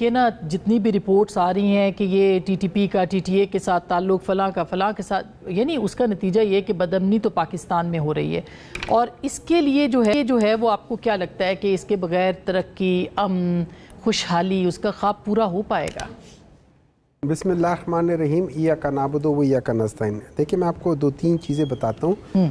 دیکھیے نا جتنی بھی رپورٹس آ رہی ہیں کہ یہ ٹی ٹی پی کا ٹی ٹی اے کے ساتھ تعلق فلاں کا فلاں کے ساتھ، یعنی اس کا نتیجہ یہ کہ بدامنی تو پاکستان میں ہو رہی ہے، اور اس کے لیے جو ہے وہ آپ کو کیا لگتا ہے کہ اس کے بغیر ترقی، امن، خوشحالی، اس کا خواب پورا ہو پائے گا؟ بسم اللہ الرحمن الرحیم، ایاک نعبد و ایاک نستعین۔ دیکھیں میں آپ کو 2-3 چیزیں بتاتا ہوں۔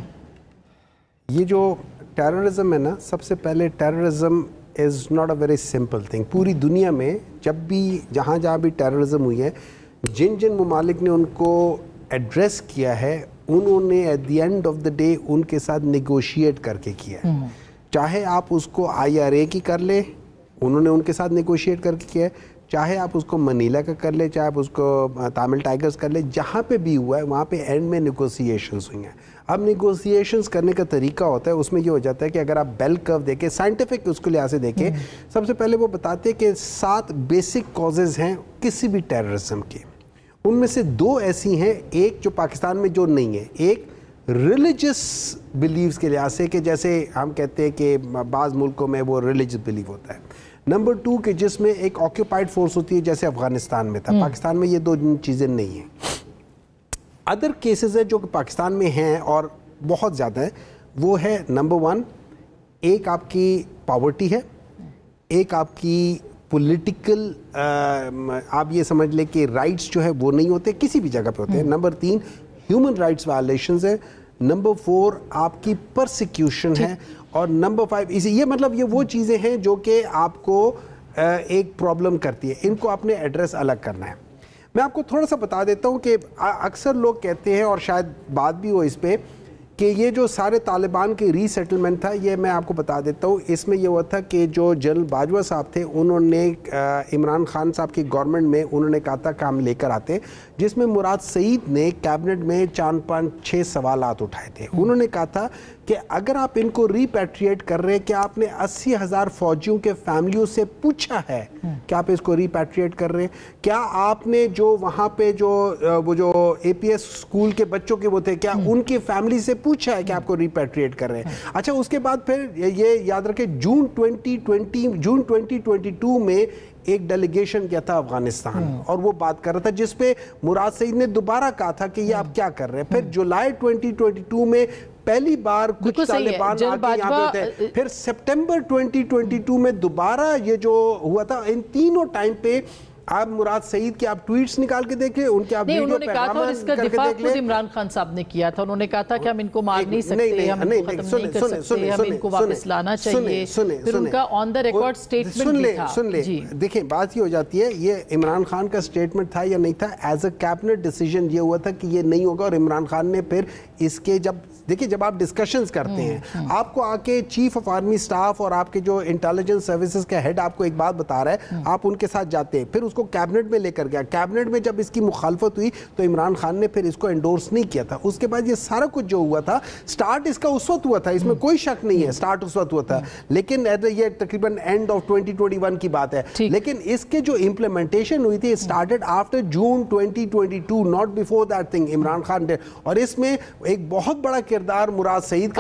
یہ جو ٹیررزم ہے نا، سب سے پہلے terrorism is not a very simple thing. پوری دنیا میں جب بھی جہاں بھی ٹیررزم ہوئی ہے، جن ممالک نے ان کو ایڈریس کیا ہے، انہوں نے at the end of the day ان کے ساتھ نیگوشیٹ کر کے کیا ہے۔ چاہے آپ اس کو IRA کی کر لیں، انہوں نے ان کے ساتھ نیگوشیٹ کر کے کیا ہے، چاہے آپ اس کو منیلا کا کر لیں، چاہے آپ اس کو تامل ٹائگرز کر لیں، جہاں پہ بھی ہوا ہے وہاں پہ اینڈ میں نیگوسیشنز ہوئی ہیں۔ اب نیگوسیشنز کرنے کا طریقہ ہوتا ہے، اس میں یہ ہو جاتا ہے کہ اگر آپ بیل کرو دیکھیں، سائنٹیفک اس کو لحاظ سے دیکھیں، سب سے پہلے وہ بتاتے ہیں کہ 7 بیسک کازز ہیں کسی بھی ٹیررزم کے۔ ان میں سے 2 ایسی ہیں، ایک جو پاکستان میں جو نہیں ہے، ایک ریلیجس بلیفز کے لحاظ سے، کہ جیسے ہم کہتے ہیں کہ بعض ملکوں میں وہ ریلیجس بلیف ہوتا ہے۔ نمبر 2 کہ جس میں ایک آکیوپائڈ فورس ہوتی ہے، جیسے افغانستان میں تھا۔ پاکستان میں یہ 2 چیزیں نہیں ہیں۔ ادر کیسز ہے جو کہ پاکستان میں ہیں اور بہت زیادہ ہیں، وہ ہے نمبر 1 ایک آپ کی پاورٹی ہے، ایک آپ کی پولیٹیکل آپ یہ سمجھ لیں کہ رائٹس جو ہے وہ نہیں ہوتے، کسی بھی جگہ پہ ہوتے ہیں۔ نمبر 3 ہیومن رائٹس وائلیشنز ہے۔ نمبر 4 آپ کی پرسیکیوشن ہے، اور نمبر 5 یہ مطلب یہ وہ چیزیں ہیں جو کہ آپ کو ایک پرابلم کرتی ہے، ان کو آپ نے ایڈریس الگ کرنا ہے۔ میں آپ کو تھوڑا سا بتا دیتا ہوں کہ اکثر لوگ کہتے ہیں، اور شاید بات بھی ہو اس پہ، کہ یہ جو سارے طالبان کے ری سیٹلمنٹ تھا، یہ میں آپ کو بتا دیتا ہوں، اس میں یہ ہوا تھا کہ جو جنرل باجوہ صاحب تھے، انہوں نے عمران خان صاحب کی گورنمنٹ میں انہوں نے کہا تھا کہ ہم لے کر آتے، جس میں مراد سعید نے کیبنٹ میں 4-5-6 سوالات اٹھائے تھے۔ انہوں نے کہا تھا کہ اگر آپ ان کو ریپیٹریٹ کر رہے ہیں، کہ آپ نے 80,000 فوجیوں کے فیملیوں سے پوچھا ہے کہ آپ اس کو ریپیٹریٹ کر رہے ہیں؟ کیا آپ نے جو وہاں پہ وہ جو APS اسکول کے بچوں کے وہ تھے، کیا ان کی فیملی سے پوچھا ہے کہ آپ کو ریپیٹریٹ کر رہے ہیں؟ اچھا، اس کے بعد پھر یہ یاد رکھیں جون 2022 میں ایک ڈیلیگیشن کیا تھا افغانستان، اور وہ بات کر رہا تھا جس پہ مراد سعید نے دوبارہ کہا تھا کہ یہ آپ کیا کر رہے ہیں۔ پھر جولائی 2022 میں پہلی بار کچھ طالبان آ کے یہاں پہ تھے، پھر سپٹمبر 2022 میں دوبارہ یہ جو ہوا تھا۔ ان تینوں ٹائم پہ آپ مراد سعید کے آپ ٹویٹس نکال کے دیکھیں، ان کے آپ ویڈیو انہوں نے کہا تھا، اور اس کا دفاع خود عمران خان صاحب نے کیا تھا، انہوں نے کہا تھا کہ ہم ان کو مار نہیں سکتے، ہم ان کو ختم نہیں کر سکتے، ہم ان کو واپس لانا چاہیے۔ پھر ان کا آن دا ریکارڈ سٹیٹمنٹ بھی تھا۔ سن لیں، دیکھیں بات یہ ہو جاتی ہے، یہ عمران خان کا سٹیٹمنٹ تھا یا نہیں تھا، ایز اے کیبنٹ ڈیسیجن یہ ہوا تھا کہ یہ نہیں ہوگا، اور عمران خان نے پھر اس کے جب آپ ڈسکشنز کرتے ہیں، آپ کو آ کے چیف آف آرمی سٹاف اور آپ کے جو انٹیلیجنس سروسز کا ہیڈ آپ کو ایک بات بتا رہا ہے، آپ ان کے ساتھ جاتے ہیں، پھر اس کو کیبنٹ میں لے کر گیا، کیبنٹ میں جب اس کی مخالفت ہوئی تو عمران خان نے پھر اس کو انڈورس نہیں کیا تھا۔ اس کے بعد یہ سارا کچھ جو ہوا تھا، سٹارٹ اس کا اس وقت ہوا تھا، اس میں کوئی شک نہیں ہے، سٹارٹ اس وقت ہوا تھا، لیکن یہ تقریباً اینڈ آف 2021 کی بات ہے، لیکن اس کے جو امپلیمنٹیشن ہوئی تھی started after June 2022، not before that thing Imran Khan نے، اور اس میں ایک بہت بڑا کردار مراد سعید کا